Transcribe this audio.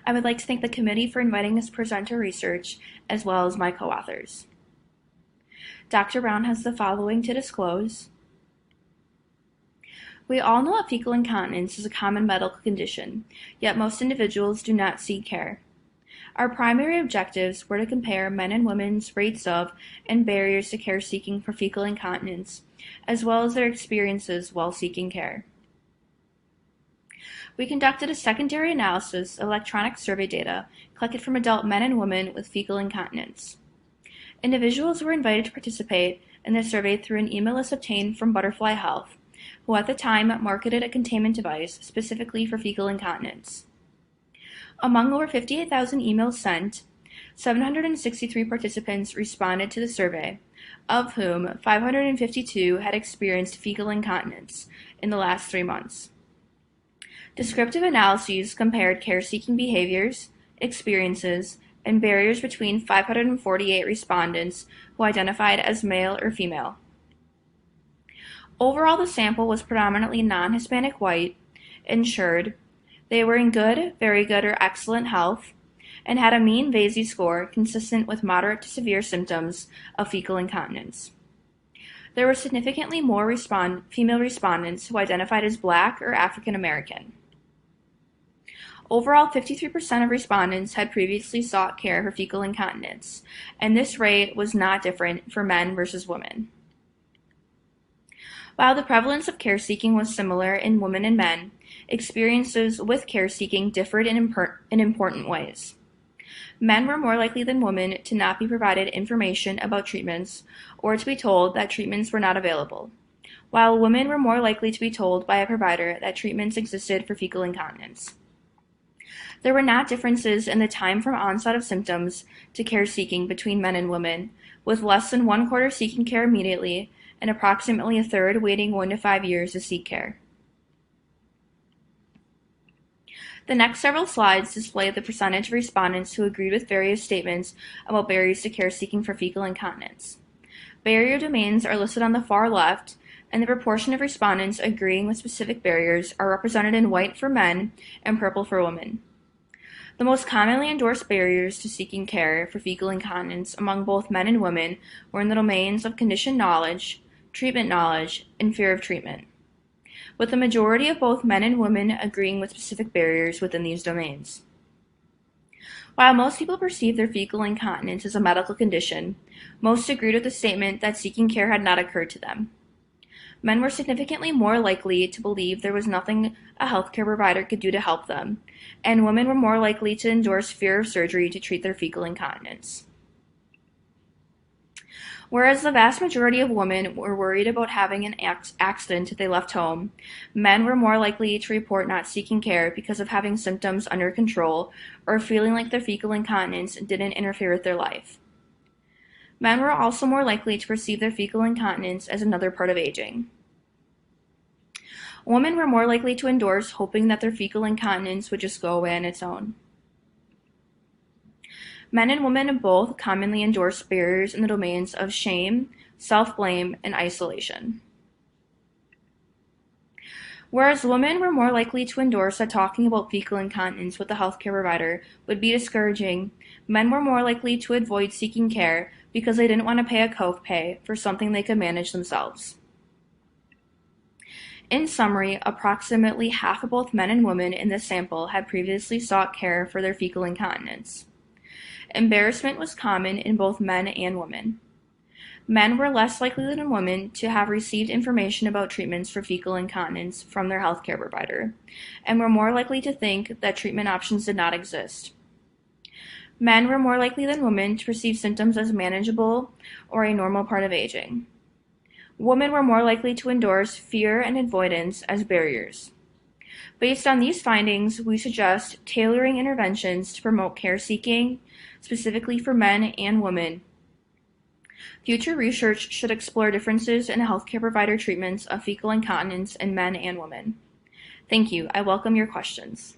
I would like to thank the committee for inviting us to present our research, as well as my co-authors. Dr. Brown has the following to disclose. We all know that fecal incontinence is a common medical condition, yet most individuals do not seek care. Our primary objectives were to compare men and women's rates of and barriers to care seeking for fecal incontinence, as well as their experiences while seeking care. We conducted a secondary analysis of electronic survey data collected from adult men and women with fecal incontinence. Individuals were invited to participate in the survey through an email list obtained from Butterfly Health, who at the time marketed a containment device specifically for fecal incontinence. Among over 58,000 emails sent, 763 participants responded to the survey, of whom 552 had experienced fecal incontinence in the last 3 months. Descriptive analyses compared care-seeking behaviors, experiences, and barriers between 548 respondents who identified as male or female. Overall, the sample was predominantly non-Hispanic white, insured. They were in good, very good, or excellent health, and had a mean VASI score consistent with moderate to severe symptoms of fecal incontinence. There were significantly more female respondents who identified as Black or African American. Overall, 53% of respondents had previously sought care for fecal incontinence, and this rate was not different for men versus women. While the prevalence of care seeking was similar in women and men, experiences with care seeking differed in important ways. Men were more likely than women to not be provided information about treatments or to be told that treatments were not available, while women were more likely to be told by a provider that treatments existed for fecal incontinence. There were not differences in the time from onset of symptoms to care seeking between men and women, with less than 1/4 seeking care immediately and approximately a third waiting 1 to 5 years to seek care. The next several slides display the percentage of respondents who agreed with various statements about barriers to care seeking for fecal incontinence. Barrier domains are listed on the far left, and the proportion of respondents agreeing with specific barriers are represented in white for men and purple for women. The most commonly endorsed barriers to seeking care for fecal incontinence among both men and women were in the domains of condition knowledge, treatment knowledge, and fear of treatment, with the majority of both men and women agreeing with specific barriers within these domains. While most people perceive their fecal incontinence as a medical condition, most agreed with the statement that seeking care had not occurred to them. Men were significantly more likely to believe there was nothing a healthcare provider could do to help them, and women were more likely to endorse fear of surgery to treat their fecal incontinence. Whereas the vast majority of women were worried about having an accident if they left home, men were more likely to report not seeking care because of having symptoms under control or feeling like their fecal incontinence didn't interfere with their life. Men were also more likely to perceive their fecal incontinence as another part of aging. Women were more likely to endorse hoping that their fecal incontinence would just go away on its own. Men and women both commonly endorse barriers in the domains of shame, self-blame, and isolation. Whereas women were more likely to endorse that talking about fecal incontinence with a healthcare provider would be discouraging, men were more likely to avoid seeking care because they didn't want to pay a copay for something they could manage themselves. In summary, approximately half of both men and women in this sample had previously sought care for their fecal incontinence. Embarrassment was common in both men and women. Men were less likely than women to have received information about treatments for fecal incontinence from their healthcare provider, and were more likely to think that treatment options did not exist. Men were more likely than women to perceive symptoms as manageable or a normal part of aging. Women were more likely to endorse fear and avoidance as barriers. Based on these findings, we suggest tailoring interventions to promote care seeking, specifically for men and women. Future research should explore differences in healthcare provider treatments of fecal incontinence in men and women. Thank you. I welcome your questions.